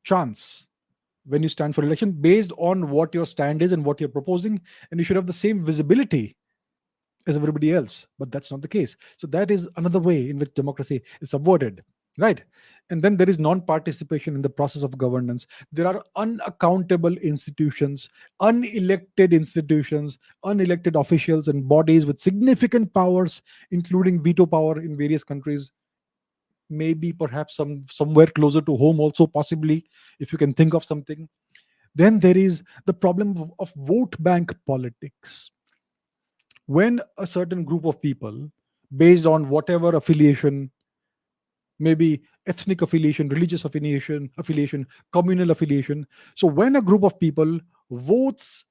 chance when you stand for election based on what your stand is and what you're proposing, and you should have the same visibility as everybody else. But that's not the case. So that is another way in which democracy is subverted, right? And then there is non-participation in the process of governance. There are unaccountable institutions, unelected officials and bodies with significant powers, including veto power in various countries, maybe perhaps somewhere closer to home also, possibly, if you can think of something. Then there is the problem of vote bank politics. When a certain group of people, based on whatever affiliation, maybe ethnic affiliation, religious affiliation, communal affiliation, so when a group of people votes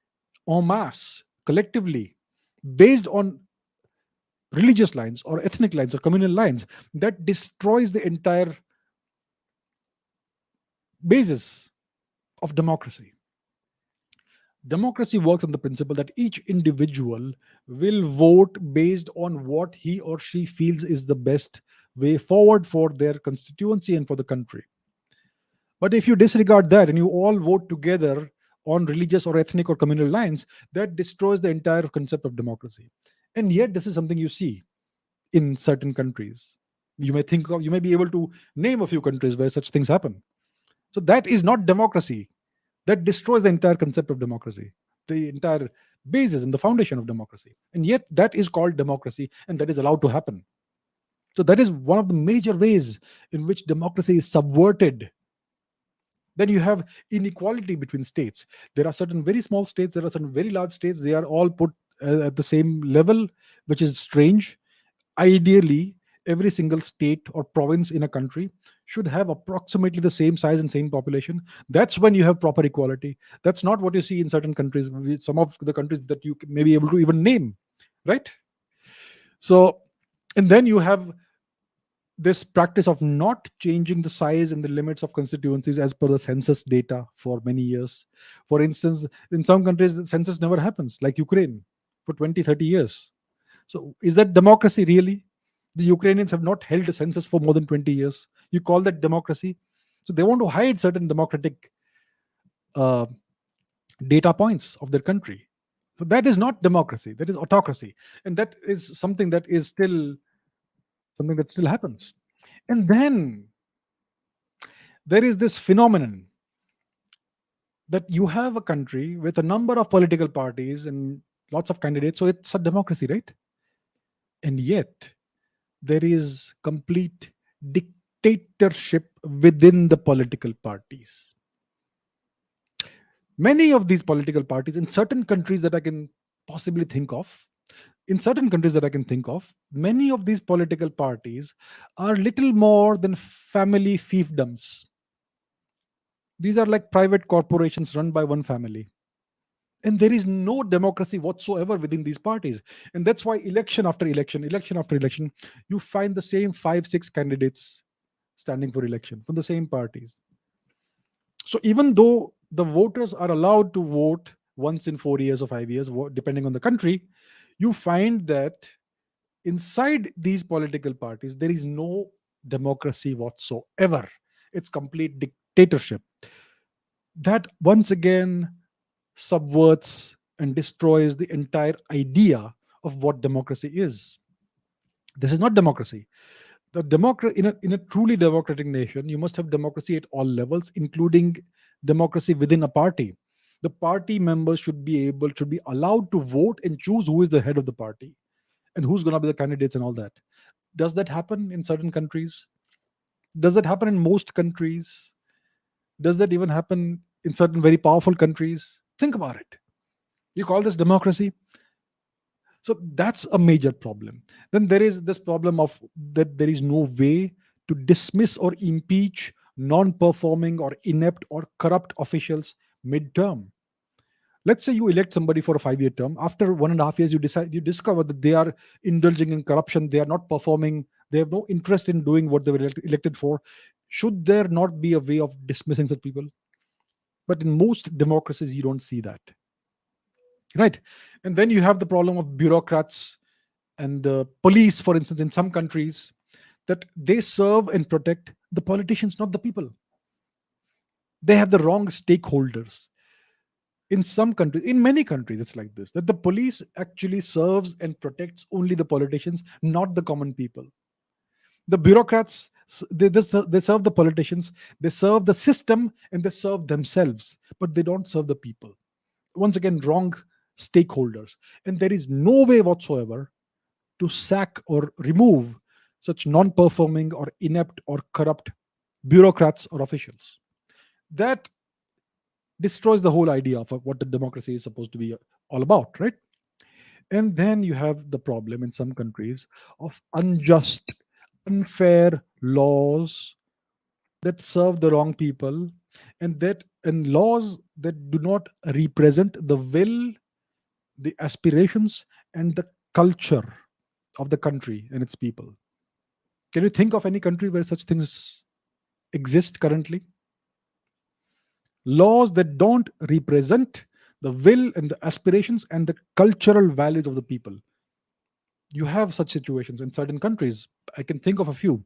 en masse collectively based on religious lines or ethnic lines or communal lines, that destroys the entire basis of democracy. Democracy works on the principle that each individual will vote based on what he or she feels is the best way forward for their constituency and for the country. But if you disregard that and you all vote together on religious or ethnic or communal lines, that destroys the entire concept of democracy. And yet, this is something you see in certain countries. You may be able to name a few countries where such things happen. So that is not democracy. That destroys the entire concept of democracy, the entire basis and the foundation of democracy. And yet, that is called democracy, and that is allowed to happen. So that is one of the major ways in which democracy is subverted Then you have inequality between states. There are certain very small states, there are certain very large states, they are all put at the same level, which is strange. Ideally, every single state or province in a country should have approximately the same size and same population. That's when you have proper equality. That's not what you see in certain countries, some of the countries that you may be able to even name, right? So, and then you have this practice of not changing the size and the limits of constituencies as per the census data for many years. For instance, in some countries, the census never happens, like Ukraine, for 20, 30 years. So, is that democracy really? The Ukrainians have not held a census for more than 20 years. You call that democracy? So, they want to hide certain democratic uh, data points of their country. So, that is not democracy, that is autocracy. And that is something that still happens. And then there is this phenomenon that you have a country with a number of political parties and lots of candidates, so it's a democracy, right? And yet there is complete dictatorship within the political parties. Many of these political parties in certain countries that I can possibly think of, in certain countries that I can think of, many of these political parties are little more than family fiefdoms. These are like private corporations run by one family. And there is no democracy whatsoever within these parties. And that's why election after election, election after election, you find the same five, six candidates standing for election from the same parties. So even though the voters are allowed to vote once in 4 years or 5 years, depending on the country, you find that inside these political parties, there is no democracy whatsoever. It's complete dictatorship. That once again subverts and destroys the entire idea of what democracy is. This is not democracy. In a truly democratic nation, you must have democracy at all levels, including democracy within a party. The party members should be allowed to vote and choose who is the head of the party and who's going to be the candidates and all that. Does that happen in certain countries? Does that happen in most countries? Does that even happen in certain very powerful countries? Think about it. You call this democracy? So that's a major problem. Then there is this problem of that there is no way to dismiss or impeach non-performing or inept or corrupt officials mid-term. Let's say you elect somebody for a 5-year term. After 1.5 years, you discover that they are indulging in corruption. They are not performing. They have no interest in doing what they were elected for. Should there not be a way of dismissing such people? But in most democracies, you don't see that, right? And then you have the problem of bureaucrats and police, for instance, in some countries, that they serve and protect the politicians, not the people. They have the wrong stakeholders. In some countries, in many countries, it's like this, that the police actually serves and protects only the politicians, not the common people. The bureaucrats, they serve the politicians, they serve the system, and they serve themselves, but they don't serve the people. Once again, wrong stakeholders. And there is no way whatsoever to sack or remove such non performing or inept or corrupt bureaucrats or officials. That destroys the whole idea of what the democracy is supposed to be all about, right? And then you have the problem in some countries of unjust, unfair laws that serve the wrong people, and laws that do not represent the will, the aspirations, and the culture of the country and its people. Can you think of any country where such things exist currently? Laws that don't represent the will and the aspirations and the cultural values of the people. You have such situations in certain countries. I can think of a few.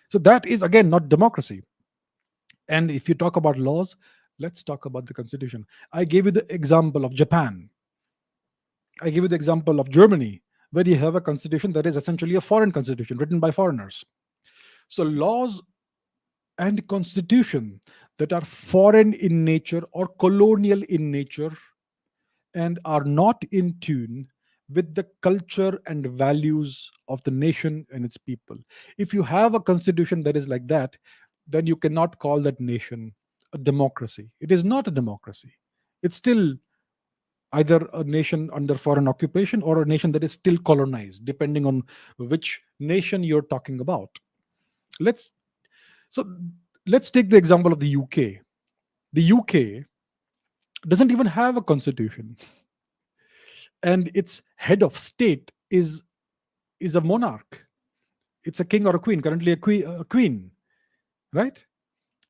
So that is again not democracy. And if you talk about laws, let's talk about the constitution. I gave you the example of Japan. I give you the example of Germany, where you have a constitution that is essentially a foreign constitution written by foreigners. So laws and constitution that are foreign in nature or colonial in nature and are not in tune with the culture and values of the nation and its people. If you have a constitution that is like that, then you cannot call that nation a democracy. It is not a democracy. It's still either a nation under foreign occupation or a nation that is still colonized, depending on which nation you're talking about. Let's so let's take the example of the UK. The UK doesn't even have a constitution, and its head of state is a monarch. It's a king or a queen, currently a queen, right?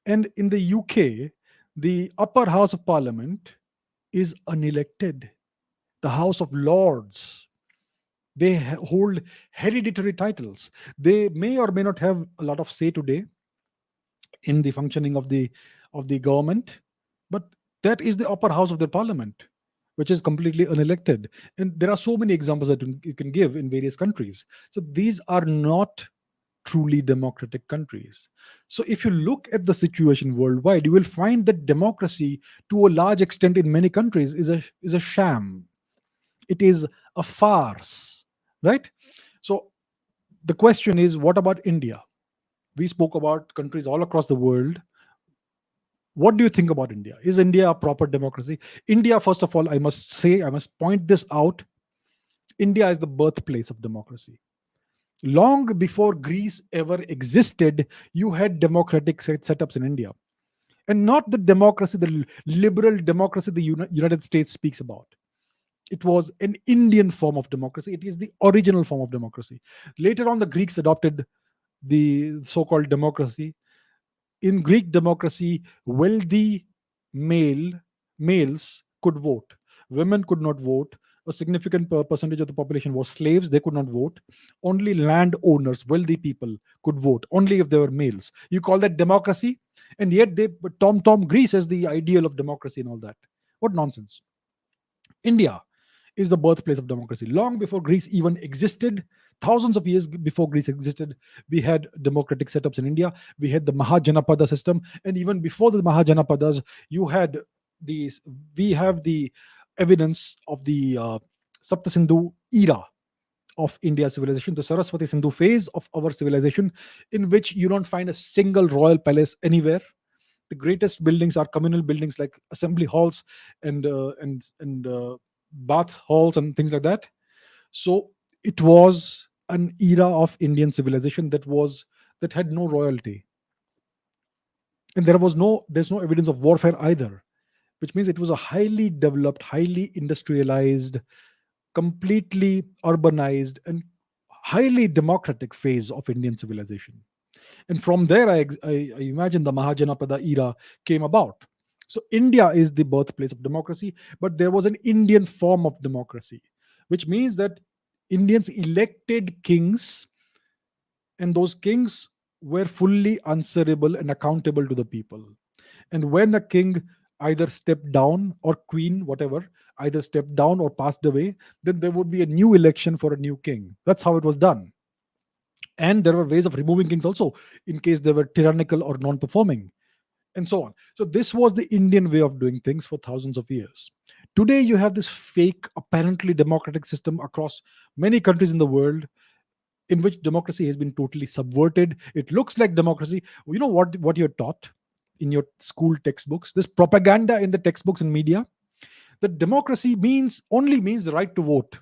And in the UK, the upper house of parliament is unelected. The House of Lords, they hold hereditary titles. They may or may not have a lot of say today in the functioning of the government, but that is the upper house of the parliament, which is completely unelected. And there are so many examples that you can give in various countries. So these are not truly democratic countries. So if you look at the situation worldwide, you will find that democracy, to a large extent in many countries, is a sham. It is a farce, right? So the question is, what about India? We spoke about countries all across the world. What do you think about India? Is India a proper democracy? India, first of all, I must say, I must point this out. India is the birthplace of democracy. Long before Greece ever existed, you had democratic setups in India, and not the democracy, the liberal democracy the United States speaks about. It was an Indian form of democracy. It is the original form of democracy. Later on, the Greeks adopted the so-called democracy. In Greek democracy, wealthy male males could vote. Women could not vote. A significant percentage of the population was slaves. They could not vote. Only landowners, wealthy people, could vote. Only if they were males. You call that democracy? And yet they tom Greece as the ideal of democracy and all that. What nonsense! India is the birthplace of democracy. Long before Greece even existed, thousands of years before Greece existed, we had democratic setups in India. We had the Mahajanapada system, and even before the Mahajanapadas, you had these. We have the evidence of the Sapta Sindhu era of India civilization, the Saraswati Sindhu phase of our civilization, in which you don't find a single royal palace anywhere. The greatest buildings are communal buildings like assembly halls and bath halls and things like that. So it was an era of Indian civilization that had no royalty, and there's no evidence of warfare either, which means it was a highly developed, highly industrialized, completely urbanized, and highly democratic phase of Indian civilization. And from there, I imagine the Mahajanapada era came about. So India is the birthplace of democracy, but there was an Indian form of democracy, which means that Indians elected kings, and those kings were fully answerable and accountable to the people. And when a king either stepped down, or queen, whatever, either stepped down or passed away, then there would be a new election for a new king. That's how it was done. And there were ways of removing kings also, in case they were tyrannical or non-performing, and so on. So this was the Indian way of doing things for thousands of years. Today you have this fake, apparently democratic system across many countries in the world, in which democracy has been totally subverted. It looks like democracy. You know what you're taught in your school textbooks? This propaganda in the textbooks and media, that democracy only means the right to vote.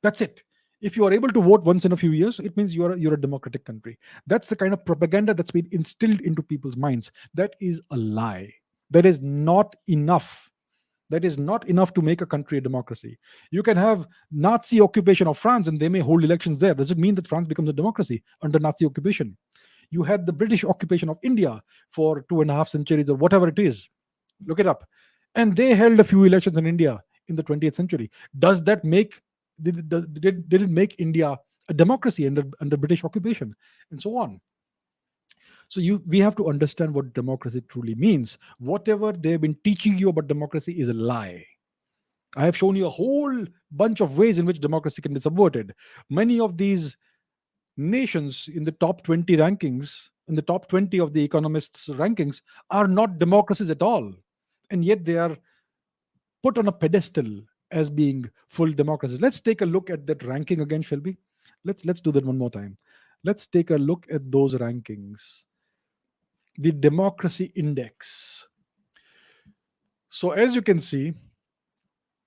That's it. If you are able to vote once in a few years, it means you're a democratic country. That's the kind of propaganda that's been instilled into people's minds. That is a lie. That is not enough. That is not enough to make a country a democracy. You can have Nazi occupation of France and they may hold elections there. Does it mean that France becomes a democracy under Nazi occupation? You had the British occupation of India for 2.5 centuries or whatever it is. Look it up. And they held a few elections in India in the 20th century. Does that make did it make India a democracy under British occupation, and so on? So we have to understand what democracy truly means. Whatever they've been teaching you about democracy is a lie. I have shown you a whole bunch of ways in which democracy can be subverted. Many of these nations in the top 20 rankings, in the top 20 of the economists rankings, are not democracies at all, and yet they are put on a pedestal as being full democracies. Let's take a look at that ranking again, shall we? Let's do that one more time. Let's take a look at those rankings. the democracy index. So, as you can see,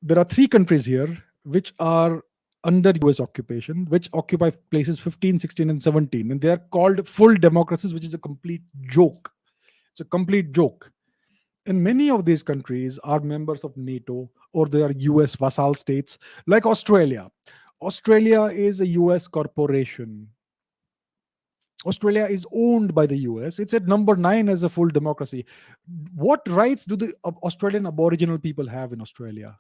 there are three countries here which are under US occupation, which occupy places 15, 16, and 17. And they are called full democracies, which is a complete joke. It's a complete joke. And many of these countries are members of NATO or they are US vassal states, like Australia. Australia is a US corporation. Australia is owned by the US. It's at number 9 as a full democracy. What rights do the Australian Aboriginal people have in Australia?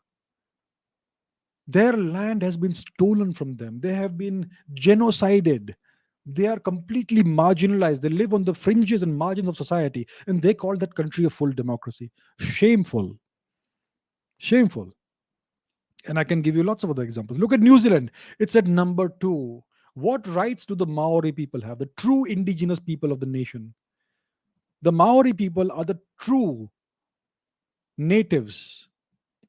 Their land has been stolen from them. They have been genocided. They are completely marginalized. They live on the fringes and margins of society, and they call that country a full democracy. Shameful. Shameful. And I can give you lots of other examples. Look at New Zealand. It's at number 2. What rights do the Maori people have, the true indigenous people of the nation? The Maori people are the true natives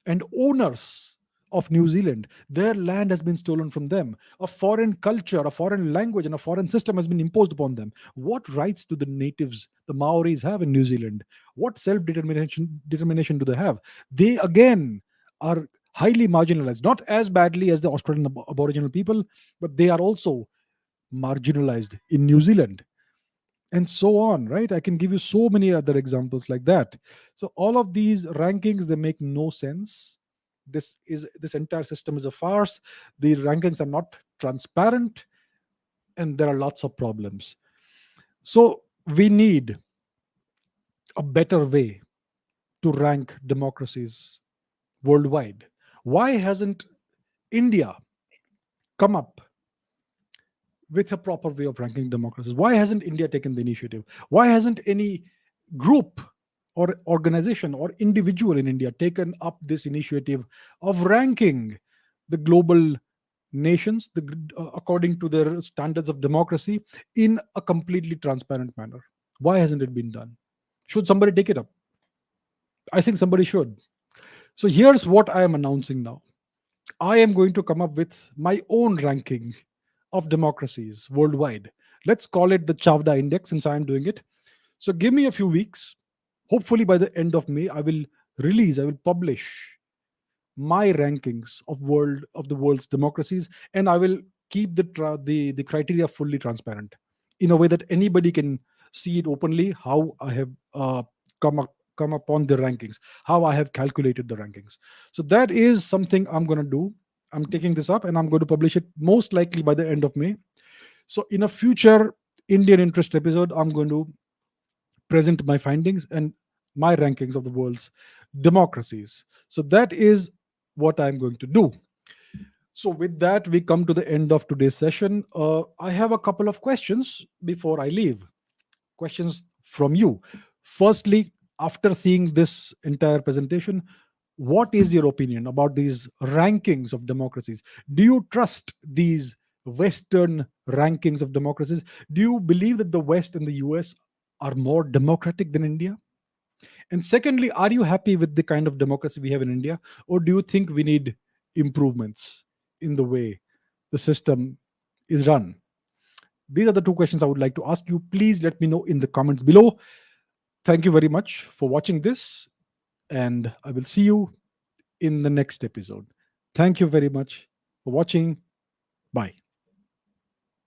and owners of New Zealand. Their land has been stolen from them. A foreign culture, a foreign language, and a foreign system has been imposed upon them. What rights do the natives, the Maoris, have in New Zealand? What self determination do they have? They again are highly marginalized, not as badly as the Australian Aboriginal people, but they are also marginalized in New Zealand, and so on, right? I can give you so many other examples like that. So all of these rankings, they make no sense. This entire system is a farce. The rankings are not transparent, and there are lots of problems. So we need a better way to rank democracies worldwide. Why hasn't India come up with a proper way of ranking democracies? Why hasn't India taken the initiative? Why hasn't any group or organization or individual in India taken up this initiative of ranking the global nations according to their standards of democracy in a completely transparent manner? Why hasn't it been done? Should somebody take it up? I think somebody should. So here's what I am announcing now. I am going to come up with my own ranking of democracies worldwide. Let's call it the Chavda Index since I'm doing it. So give me a few weeks. Hopefully by the end of May, I will publish my rankings of the world's democracies, and I will keep the criteria fully transparent in a way that anybody can see it openly how I have come upon the rankings, how I have calculated the rankings. So that is something I'm going to do. I'm taking this up and I'm going to publish it most likely by the end of May. So in a future Indian interest episode, I'm going to present my findings and my rankings of the world's democracies. So that is what I'm going to do. So with that, we come to the end of today's session. I have a couple of questions before I leave. Questions from you. Firstly, after seeing this entire presentation, what is your opinion about these rankings of democracies? Do you trust these Western rankings of democracies? Do you believe that the West and the US are more democratic than India? And secondly, are you happy with the kind of democracy we have in India? Or do you think we need improvements in the way the system is run? These are the two questions I would like to ask you. Please let me know in the comments below. Thank you very much for watching this, and I will see you in the next episode. Thank you very much for watching. Bye.